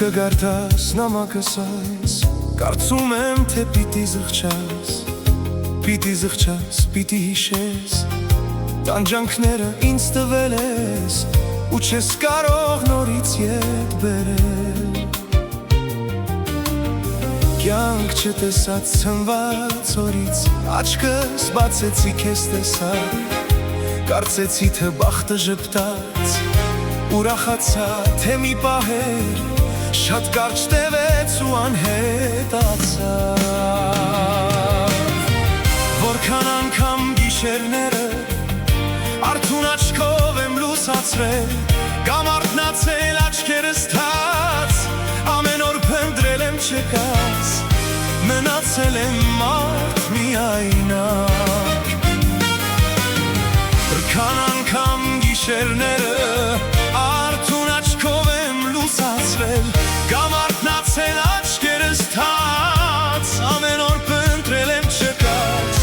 կգարտաս նամակս այս, կարծում եմ թե պիտի զղջաս, պիտի հիշես, տանջանքները ինձ տվել ես, ու չես կարող նորից ետ բերել։ Կյանք չտեսած ցնված օրից, աչքս բացեցի քեզ տեսա, կարծեցի թե բախտը ժպտաց, ուրախացա թե մի պահեր, շատ կարճ տևեց ու անհետացավ։ Որքան անգամ գիշերները արթուն աչքով եմ լուսացրել, կամ արթնացել աչքերս թաց, ամեն օր փնտրել եմ չկաս, մնացել եմ մարդ միայնակ։ Որքան անգամ գիշերները արթուն աչքով եմ լուսացրել, կամ արթնացել աչքերս թաց, ամեն օր փնտրել եմ չկաց,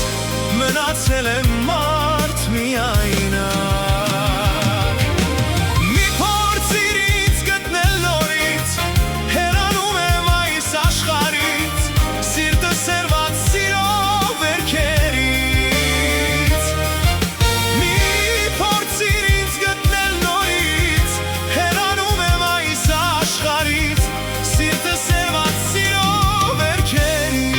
մնացել եմ մարդ միայնակ։ Մի փորձիր ինձ գտնել նորից, հեռանում եմ այս աշխարհից, սիրտը սերված սիրո վերքերից։ Մի փորձիր ինձ գտնել նորից, հեռանում եմ այս աշխարհից, սիրտը սերված սիրո վերքերից։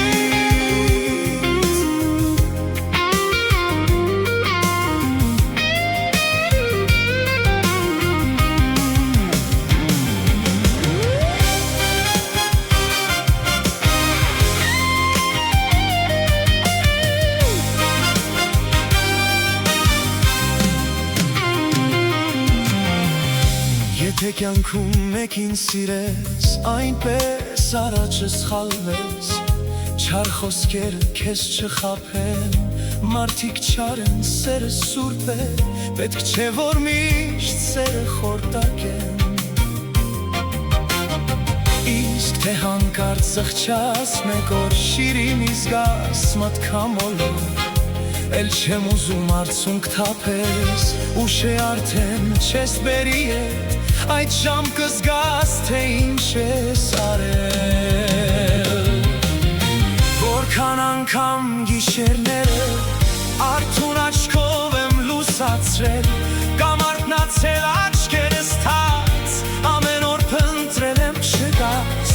Եթե կյանքում մեկին սիրես, այնպես առաջս խալվես, չար խոսքերը քեզ չխաբեն, մարդիկ չար են, սերը սուրբ է, պետք չէ որ միշտ սերը խորտակեն։ Իսկ թե հանկարծ զղջաս մեկ օր շիրիմի զգաս մատքամոլով, էլ չեմ ուզում արցունք թափես, ուշ է արդեն չես բերի ետ, այդ ժամ կզգաս թե ինչ ես արել։ Որքան անգամ գիշերները արթուն աչքով եմ լուսացրել, կամ արթնացել աչքերս թաց, ամեն օր փնտրել եմ չգաս,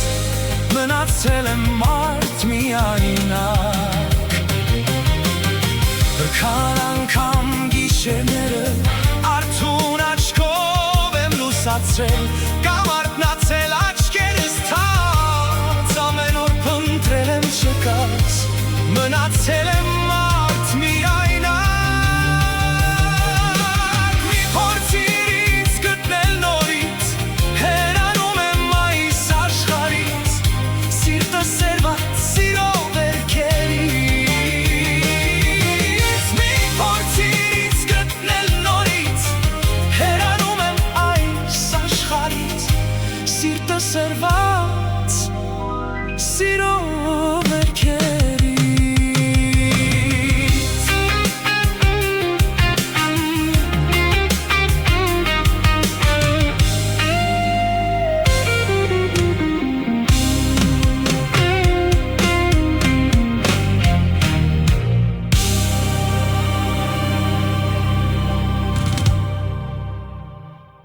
մնացել եմ մարդ միայնակ։ Որքան անգամ գիշերները արթուն աչքով եմ լուսացրել, կամ արթնացել աչքերս թաց, ամեն օր փնտրել եմ չկաս, մնացել եմ